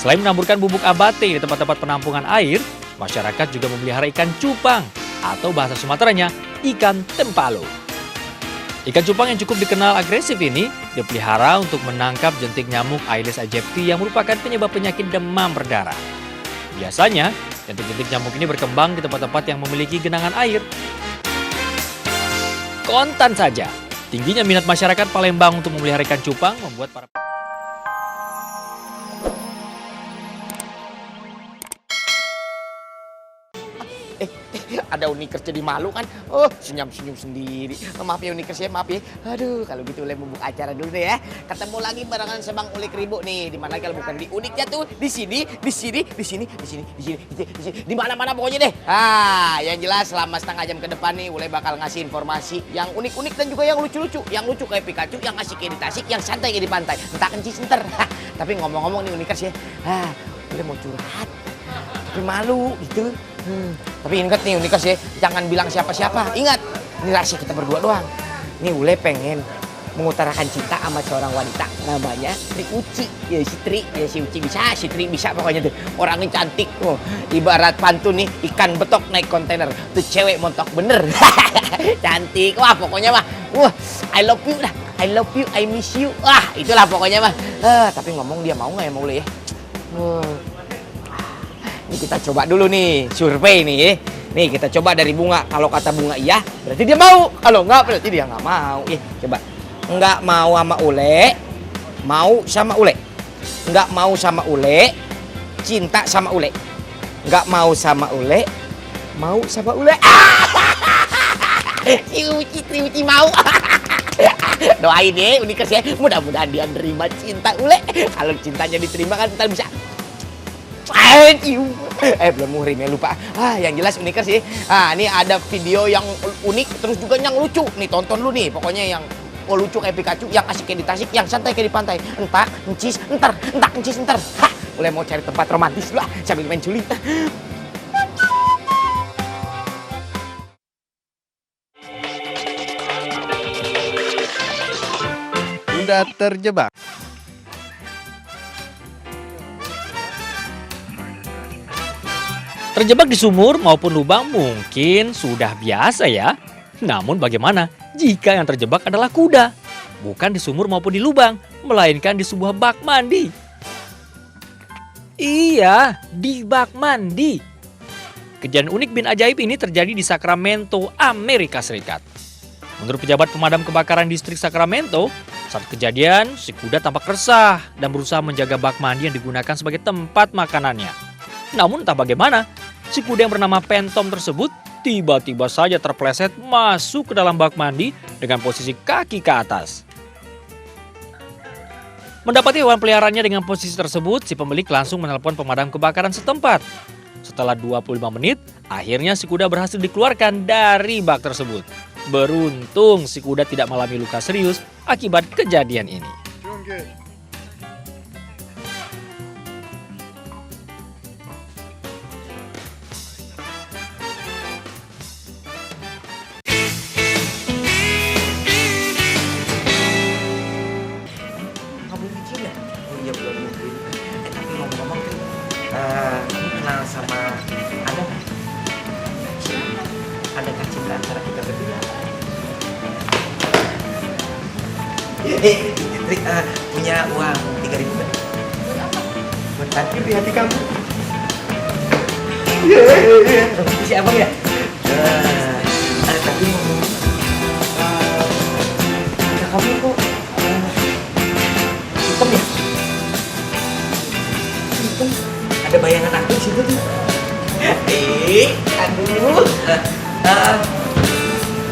Selain menaburkan bubuk abate di tempat-tempat penampungan air, masyarakat juga memelihara ikan cupang atau bahasa Sumateranya ikan tempalo. Ikan cupang yang cukup dikenal agresif ini dipelihara untuk menangkap jentik nyamuk Aedes aegypti yang merupakan penyebab penyakit demam berdarah. Biasanya, jentik-jentik nyamuk ini berkembang di tempat-tempat yang memiliki genangan air. Kontan saja, tingginya minat masyarakat Palembang untuk memelihara ikan cupang membuat para ada Unikers jadi malu kan. Oh, senyum-senyum sendiri. Maaf ya Unikers ya, maaf ya. Aduh, kalau gitu boleh membuka acara dulu deh ya. Ketemu lagi barengan Sebang Ulik Ribu nih. Di mana kalau bukan di Uniknya tuh di sini, di sini, di sini, di sini, di sini, di sini, di mana-mana pokoknya deh. Ah, yang jelas selama setengah jam ke depan nih Ule bakal ngasih informasi yang unik-unik dan juga yang lucu-lucu. Yang lucu kayak Pikachu, yang asik kayak di Tasik, yang santai kayak di pantai. Entah kencis enter. Tapi ngomong-ngomong nih Unikers ya. Ule mau curhat. Tapi malu gitu. Tapi ingat nih Unikers ya, jangan bilang siapa-siapa. Ingat, ini rahasia kita berdua doang. Nih Ule pengen mengutarakan cinta sama seorang wanita namanya Tri Uci. Ya si Tri, ya si Uci bisa, si Tri bisa pokoknya tuh. Orangnya cantik. Oh, ibarat pantun nih, ikan betok naik kontainer. Tuh cewek montok bener. Cantik. Wah, pokoknya mah. Wah, I love you dah. I love you, I miss you. Wah, itulah pokoknya mah. Tapi ngomong dia mau nggak ya sama Ule ya? Ini kita coba dulu nih, survei nih. Nih kita coba dari Bunga. Kalau kata Bunga iya, berarti dia mau. Kalau enggak, berarti dia nggak mau. Coba. Enggak mau sama Ule, mau sama Ule. Enggak mau sama Ule, cinta sama Ule. Enggak mau sama Ule, mau sama Ule. Si Uci mau. Doain ya Unikers ya, mudah-mudahan dia nerima cinta Ule. Kalau cintanya diterima kan kita bisa. Belum muhrim ya, lupa. Yang jelas Unikers sih. Ini ada video yang unik terus juga yang lucu. Nih tonton lu nih, pokoknya yang lucu kayak Pikachu, yang asik kayak di Tasik, yang santai kayak di pantai. Entah encis entar, entah encis entar. Boleh mau cari tempat romantis dulu sambil main culi. Udah terjebak. terjebak di sumur maupun lubang mungkin sudah biasa ya. Namun bagaimana jika yang terjebak adalah kuda? Bukan di sumur maupun di lubang, melainkan di sebuah bak mandi. Iya, di bak mandi. Kejadian unik bin ajaib ini terjadi di Sacramento, Amerika Serikat. Menurut pejabat pemadam kebakaran distrik Sacramento, saat kejadian si kuda tampak resah dan berusaha menjaga bak mandi yang digunakan sebagai tempat makanannya. Namun entah bagaimana, si kuda yang bernama Phantom tersebut tiba-tiba saja terpleset masuk ke dalam bak mandi dengan posisi kaki ke atas. Mendapati hewan peliharaannya dengan posisi tersebut, si pemilik langsung menelpon pemadam kebakaran setempat. Setelah 25 menit, akhirnya si kuda berhasil dikeluarkan dari bak tersebut. Beruntung si kuda tidak mengalami luka serius akibat kejadian ini. Kamu kecil ya? Oh iya belum mungkin. Tapi ngomong-ngomong tuh, kamu kenal sama ada nggak? Siapa? Ada nggak cinta antara kita berdua? Punya uang 3.000 nggak? Buat parkir di hati kamu. Si abang ya? Tapi ngomong, kamu kok hitam ya? Hitam? Ada bayangan aku di situ tuh. Aduh.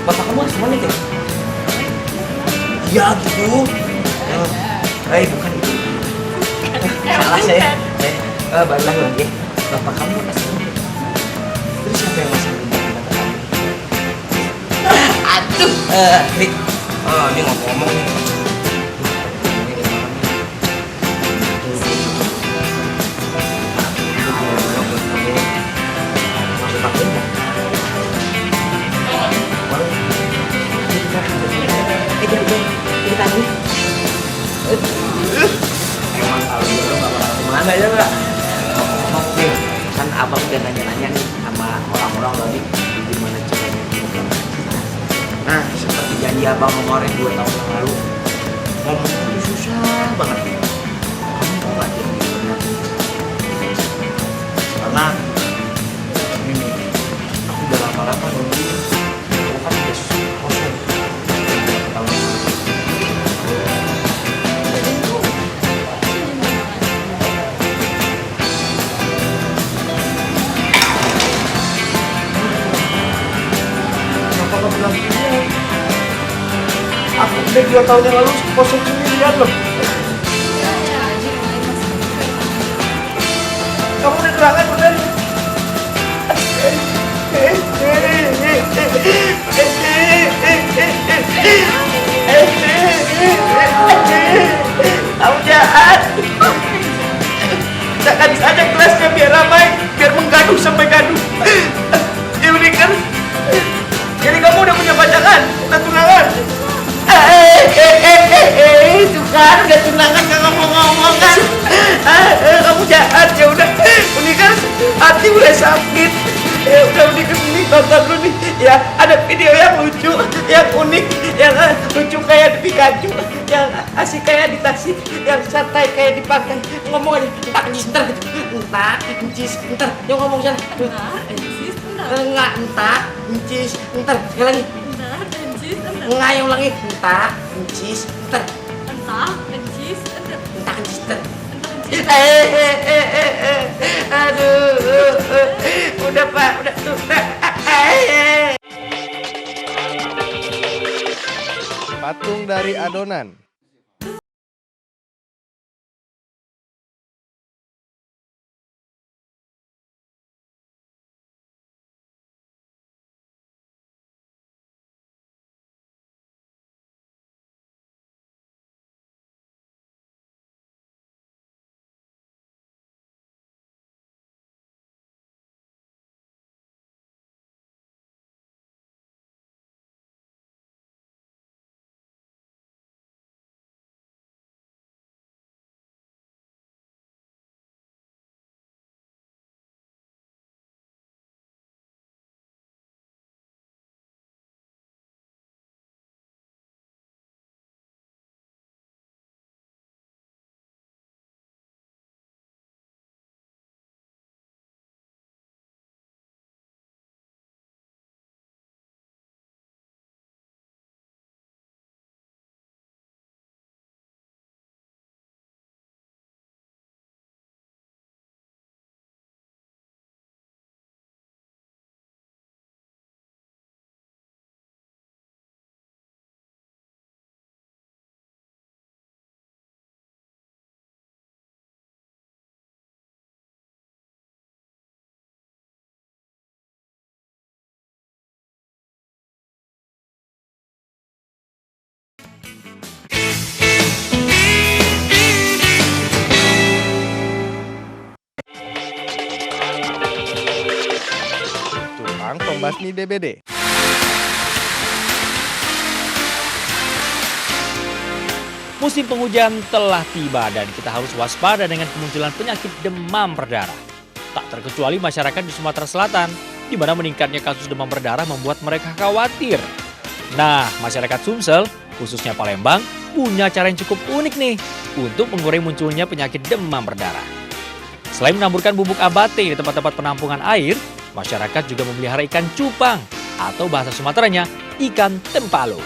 Bapak kamu asli mana tuh? Iya gitu. Bukan itu. Salah saya. Baiklah lagi. Bapak kamu asli mana? Terus siapa yang masih minta kamu? Aduh. Nih. Ini ngomong-ngomong nih. Emang kalau dulu gak bakal kemana ya, Mbak? abang udah nanya-nanya nih sama orang-orang tadi gimana caranya kita. Nah, seperti janji abang kemarin 2 tahun yang lalu, ngomong itu susah banget. Kamu mau nggak jadi gimana? Karena ini aku udah lama-lama nungguin. Aku kan udah kosong. Tahun yang lalu. Papa bilang gini, aku udah 2 tahun yang lalu kosong sendirian loh. Kamu udah gerangan bener? Kamu jahat. Tekan saja kelasnya biar ramai, biar menggaduh sampai gaduh. Ini kan. Jadi kamu udah punya pasangan, udah tunangan? Itu kan udah tunangan gak ngomong-ngomong kan? Kamu jahat ya udah. Ini kan hati udah sakit. Ya udah ini tonton dulu nih. Ya ada video yang lucu, yang unik, yang lucu kayak di Pikachu, yang asik kayak di taksi, yang santai kayak di pantai. Ngomong aja, entar encis entar gitu. Entar encis entar. Yang ngomong sana. Enggak, entar, encis, entar, sekali lagi. Entar, encis, entar. Enggak, yang ulangi. Entar, encis, entar. Entar, encis, entar. Entar, encis, entar. Entar, encis. Aduh, udah Pak, udah tuh. Patung dari adonan. Cupang pembasmi DBD. Musim penghujan telah tiba dan kita harus waspada dengan kemunculan penyakit demam berdarah. Tak terkecuali masyarakat di Sumatera Selatan, di mana meningkatnya kasus demam berdarah membuat mereka khawatir. Nah, masyarakat Sumsel, khususnya Palembang, punya cara yang cukup unik nih untuk mengurangi munculnya penyakit demam berdarah. Selain menaburkan bubuk abate di tempat-tempat penampungan air, masyarakat juga memelihara ikan cupang atau bahasa Sumateranya ikan tempalo.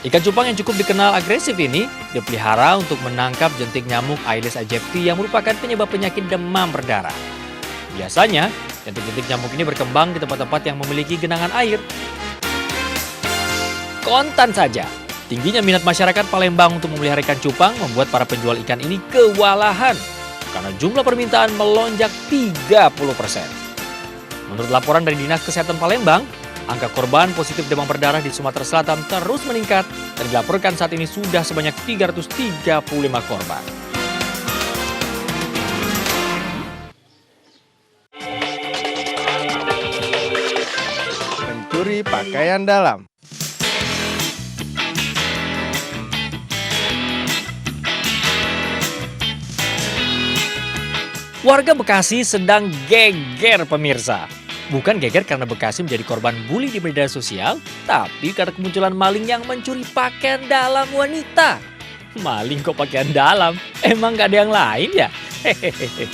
Ikan cupang yang cukup dikenal agresif ini dipelihara untuk menangkap jentik nyamuk Aedes aegypti yang merupakan penyebab penyakit demam berdarah. Biasanya, jentik-jentik nyamuk ini berkembang di tempat-tempat yang memiliki genangan air. Kontan saja, tingginya minat masyarakat Palembang untuk memelihara ikan cupang membuat para penjual ikan ini kewalahan karena jumlah permintaan melonjak 30%. Menurut laporan dari Dinas Kesehatan Palembang, angka korban positif demam berdarah di Sumatera Selatan terus meningkat dan dilaporkan saat ini sudah sebanyak 335 korban. Mencuri pakaian dalam. Warga Bekasi sedang geger pemirsa. Bukan geger karena Bekasi menjadi korban bully di media sosial, tapi karena kemunculan maling yang mencuri pakaian dalam wanita. Maling kok pakaian dalam? Emang gak ada yang lain ya? Hehehe.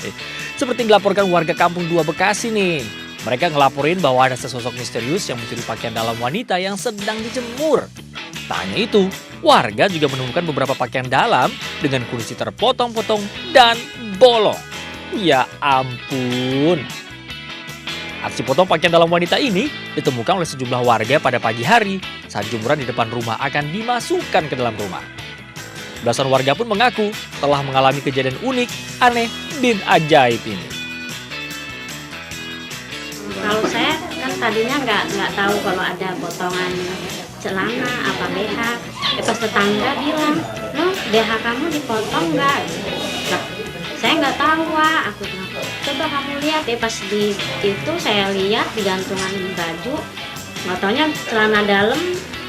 Seperti dilaporkan warga Kampung 2 Bekasi nih. Mereka ngelaporin bahwa ada sesosok misterius yang mencuri pakaian dalam wanita yang sedang dijemur. Tak hanya itu, warga juga menemukan beberapa pakaian dalam dengan kondisi terpotong-potong dan bolong. Ya ampun. Aksi potong pakaian dalam wanita ini ditemukan oleh sejumlah warga pada pagi hari saat jemuran di depan rumah akan dimasukkan ke dalam rumah. Belasan warga pun mengaku telah mengalami kejadian unik, aneh, dan ajaib ini. Kalau saya kan tadinya nggak tahu kalau ada potongan celana apa BH. Pas tetangga bilang, "Loh, BH kamu dipotong nggak?" Nah, saya nggak tahu, Wak. Aku bilang, "Coba kamu lihat." Pas di itu saya lihat di gantungan baju, nggak taunya celana dalam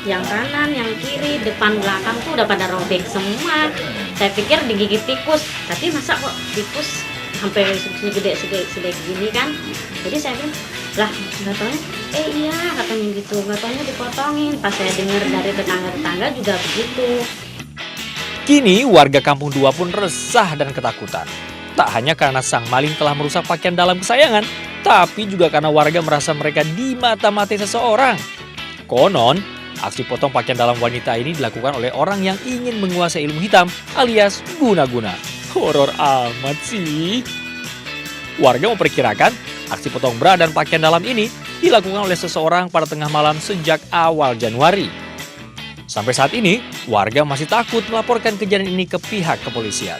yang kanan, yang kiri, depan, belakang tuh udah pada robek semua. Saya pikir digigit tikus, tapi masa kok tikus sampai segede gini kan? Jadi saya bilang, lah nggak taunya, iya katanya gitu, nggak taunya dipotongin. Pas saya dengar dari tetangga-tetangga juga begitu. Kini warga Kampung 2 pun resah dan ketakutan. Tak hanya karena sang maling telah merusak pakaian dalam kesayangan, tapi juga karena warga merasa mereka dimata-matai seseorang. Konon, aksi potong pakaian dalam wanita ini dilakukan oleh orang yang ingin menguasai ilmu hitam alias guna-guna. Horor amat sih. Warga memperkirakan aksi potong bra dan pakaian dalam ini dilakukan oleh seseorang pada tengah malam sejak awal Januari. Sampai saat ini, warga masih takut melaporkan kejadian ini ke pihak kepolisian.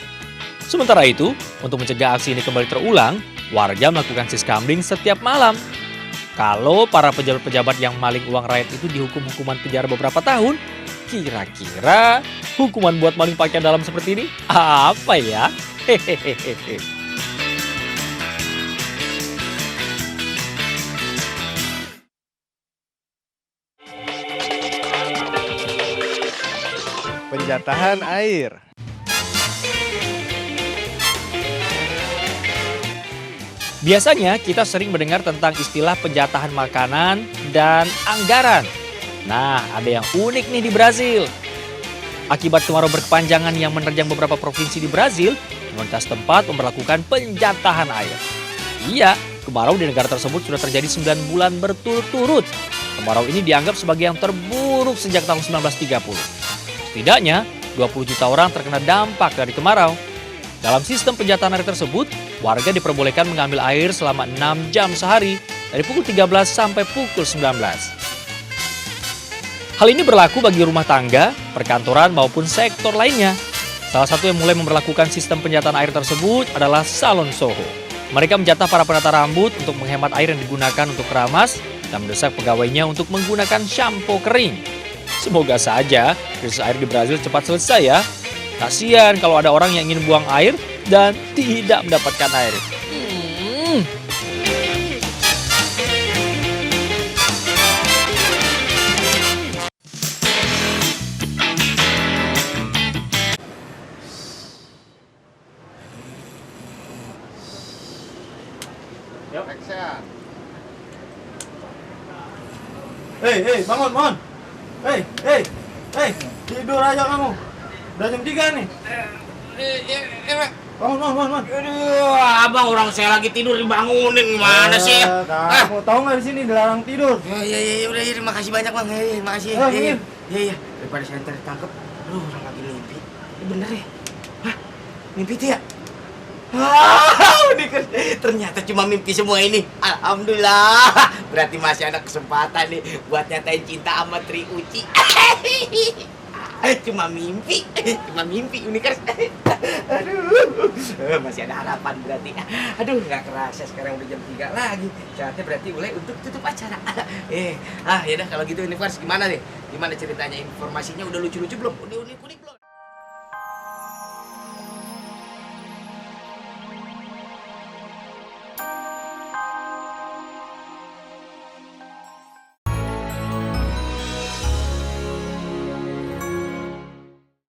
Sementara itu, untuk mencegah aksi ini kembali terulang, warga melakukan siskambling setiap malam. Kalau para pejabat-pejabat yang maling uang rakyat itu dihukum hukuman penjara beberapa tahun, kira-kira hukuman buat maling pakaian dalam seperti ini apa ya? Hehehe. Penjatahan air. Biasanya kita sering mendengar tentang istilah penjatahan makanan dan anggaran. Nah, ada yang unik nih di Brazil. Akibat kemarau berkepanjangan yang menerjang beberapa provinsi di Brazil, pemerintah setempat memperlakukan penjatahan air. Iya, kemarau di negara tersebut sudah terjadi 9 bulan berturut-turut. Kemarau ini dianggap sebagai yang terburuk sejak tahun 1930. Setidaknya, 20 juta orang terkena dampak dari kemarau. Dalam sistem penjatahan air tersebut, warga diperbolehkan mengambil air selama 6 jam sehari dari pukul 13 sampai pukul 19. Hal ini berlaku bagi rumah tangga, perkantoran maupun sektor lainnya. Salah satu yang mulai memperlakukan sistem penjatahan air tersebut adalah Salon Soho. Mereka menjatah para penata rambut untuk menghemat air yang digunakan untuk keramas dan mendesak pegawainya untuk menggunakan shampoo kering. Semoga saja krisis air di Brazil cepat selesai ya. Kasihan kalau ada orang yang ingin buang air dan tidak mendapatkan air. Hei, bangun. Hei, tidur aja kamu. Udah jam 3 nih. Bangun. Aduh, abang orang saya lagi tidur dibangunin gimana sih? Kamu tahu nggak di sini dilarang tidur? Ya, udah, terima kasih banyak bang. Terima kasih. Iya. Daripada saya ntar ditangkap, aduh orang lagi mimpi. Ini bener ya? Hah? Mimpi itu ya? Ternyata cuma mimpi semua ini. Alhamdulillah. Berarti masih ada kesempatan nih buat nyatain cinta sama Tri Uci. Cuma mimpi Unikas. Aduh, masih ada harapan berarti. Aduh, nggak kerasa sekarang udah jam 3 lagi. Saatnya berarti mulai untuk tutup acara. Yaudah kalau gitu Unikas gimana nih? Gimana ceritanya? Informasinya udah lucu-lucu belum? Udah unik-unik belum?